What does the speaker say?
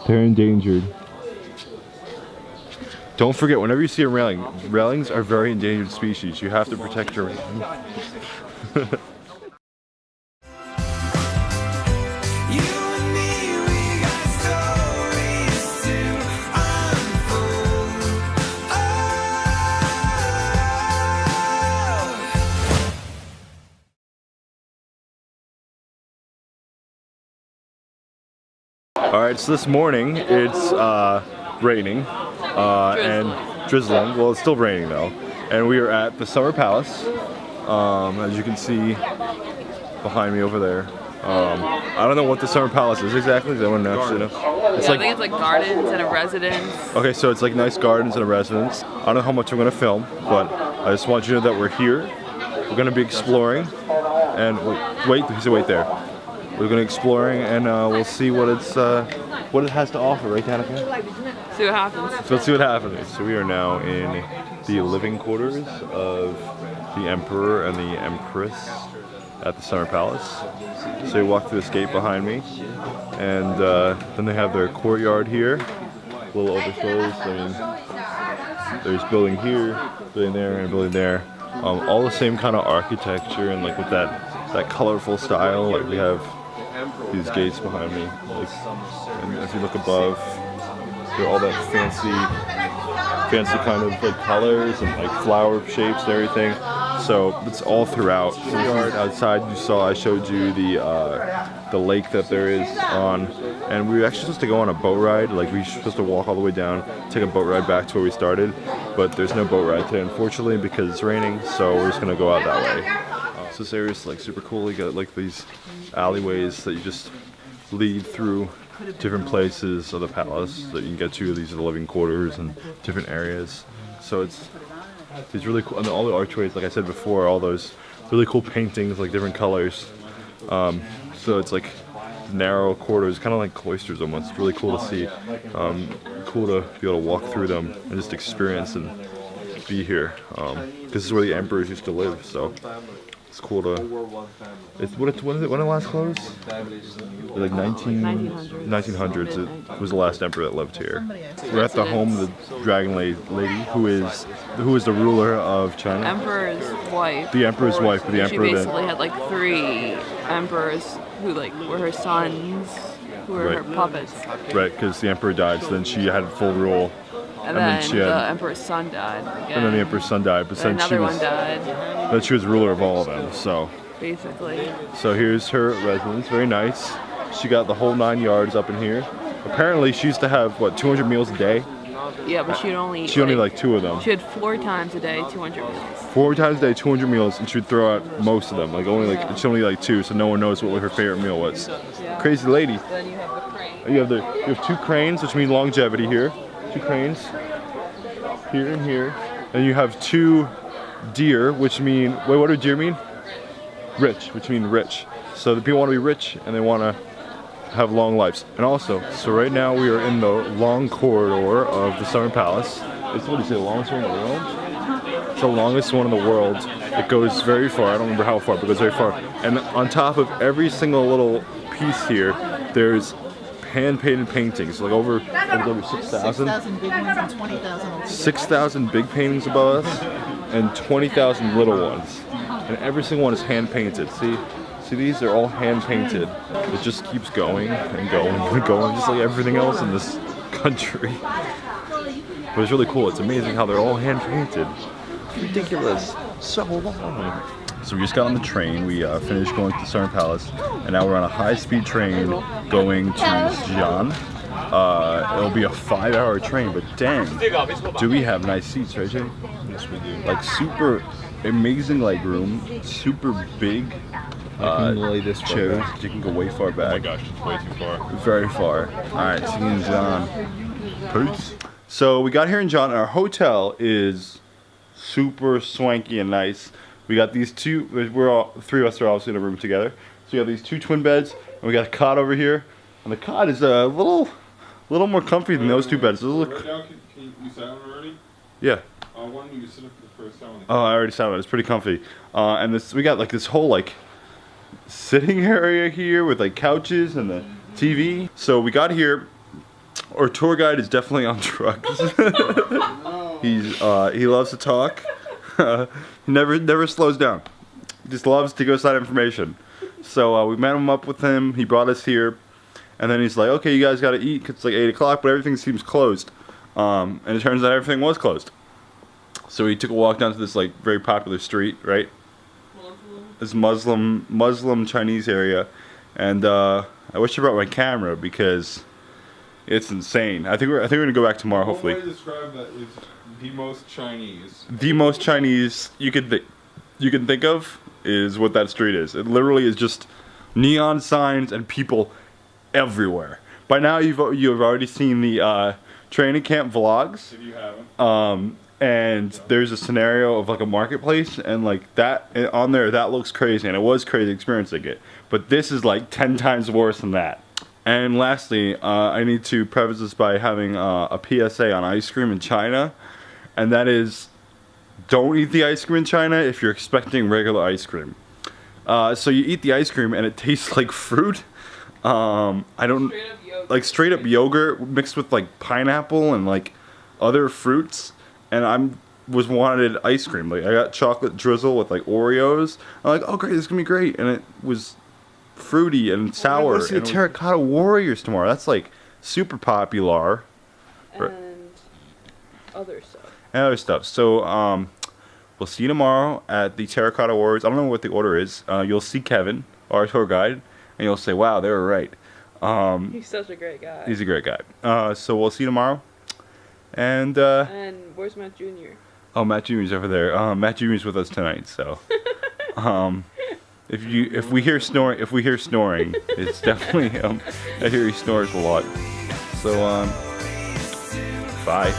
They're endangered. Don't forget, whenever you see a railing, railings are very endangered species. You have to protect your railing. Alright, so this morning it's raining and drizzling. Well, it's still raining though. And we are at the Summer Palace. As you can see behind me over there. I don't know what the Summer Palace is exactly. Does anyone actually know? I think it's like gardens and a residence. Okay, so it's like nice gardens and a residence. I don't know how much I'm going to film, but I just want you to know that we're here. We're going to be exploring. And wait, there. We're going to be exploring and we'll see what what it has to offer, right, Danica? See what happens. So let's see what happens. So we are now in the living quarters of the Emperor and the Empress at the Summer Palace. So you walk through this gate behind me, and then they have their courtyard here. A little overflows. I mean, there's building here, building there, and a building there. All the same kind of architecture and like with that colorful style. Like we have these gates behind me, like, and if you look above, they're all that fancy kind of like colors and like flower shapes and everything. So it's all throughout. The yard outside, I showed you the lake that there is on, and we were actually supposed to go on a boat ride. Like we were supposed to walk all the way down, take a boat ride back to where we started, but there's no boat ride today, unfortunately, because it's raining. So we're just gonna go out that way. So this area is like super cool. You got like these alleyways that you just lead through different places of the palace that you can get to. These are the living quarters and different areas. So it's really cool, and all the archways, like I said before, all those really cool paintings, like different colors. So it's like narrow quarters, kind of like cloisters almost. It's really cool to see. Cool to be able to walk through them and just experience and be here. This is where the emperors used to live, so it's cool to. When did it last close? Like 1900s. It was the last emperor that lived here. We're at the home of the dragon lady, who is the ruler of China. Emperor's wife. The emperor's wife, but the emperor. She basically had like 3 emperors who like were her sons, who were her puppets. Right, because the emperor died, so then she had full rule. And then the emperor's son died again. And then the emperor's son died, but then another one died. But she was ruler of all of them, so. Basically. So here's her residence, very nice. She got the whole 9 yards up in here. Apparently she used to have, what, 200 meals a day? Yeah, but she only like 2 of them. She had 4 times a day, 200 meals. 4 times a day, 200 meals, and she would throw out most of them. Like she only like 2, so no one knows what her favorite meal was. Yeah. Crazy lady. Then you have the crane. You have 2 cranes, which mean longevity here. 2 cranes. Here and here. And you have 2 deer, which mean, wait, what do deer mean? Rich, which mean rich. So the people want to be rich and they want to have long lives. And also, so right now we are in the long corridor of the Summer Palace. It's, what do you say, the longest one in the world? It's the longest one in the world. It goes very far. I don't remember how far, but it goes very far. And on top of every single little piece here, there's hand-painted paintings, like over 6,000. 6,000 big ones and 20,000. 6,000 big paintings above us, and 20,000 little ones. And every single one is hand-painted. See, these are all hand-painted. It just keeps going and going and going, just like everything else in this country. But it's really cool. It's amazing how they're all hand-painted. It's ridiculous. So long. So we just got on the train. We finished going to the Summer Palace, and now we're on a high-speed train going to Xi'an. It'll be a 5-hour train, but dang, do we have nice seats, right, Jay? Yes, we do. Like super amazing leg room, super big chairs. You can go way far back. Oh my gosh, it's way too far. Very far. All right, see you in Xi'an. Peace. So we got here in Xi'an, and our hotel is super swanky and nice. We got these 2, 3 of us are obviously in a room together. So we got these 2 twin beds, and we got a cot over here. And the cot is a little more comfy than those 2 beds. Right now, you sat on it already? Yeah. Why don't you sit up for the first time? Oh, I already sat on it. It's pretty comfy. And we got like this whole like sitting area here with like couches and the TV. So we got here. Our tour guide is definitely on drugs. He loves to talk. Never slows down. Just loves to go side information. So we met him up with him. He brought us here, and then he's like, "Okay, you guys got to eat 'cause it's like 8 o'clock, but everything seems closed." And it turns out everything was closed. So we took a walk down to this like very popular street, right? This Muslim Chinese area, and I wish I brought my camera because it's insane. I think we're gonna go back tomorrow, hopefully. One way to describe that is the most Chinese. The most Chinese you can think of is what that street is. It literally is just neon signs and people everywhere. By now you've already seen the training camp vlogs. If you haven't. And there's a scenario of like a marketplace, and like that on there, that looks crazy, and it was crazy experiencing it. But this is like 10 times worse than that. And lastly, I need to preface this by having a PSA on ice cream in China, and that is, don't eat the ice cream in China if you're expecting regular ice cream. So you eat the ice cream and it tastes like fruit. I don't like straight up yogurt mixed with like pineapple and like other fruits. And was wanted ice cream. Like I got chocolate drizzle with like Oreos. I'm like, oh great, this is gonna be great. And it was fruity and sour. We're gonna see the Terracotta Warriors tomorrow. That's like super popular. And other stuff. So we'll see you tomorrow at the Terracotta Warriors. I don't know what the order is. You'll see Kevin, our tour guide, and you'll say, wow, they were right. He's such a great guy. He's a great guy. So we'll see you tomorrow. And where's Matt Jr.? Oh, Matt Jr.'s over there. Matt Jr.'s with us tonight, so if we hear snoring, it's definitely him. I hear he snores a lot. So bye.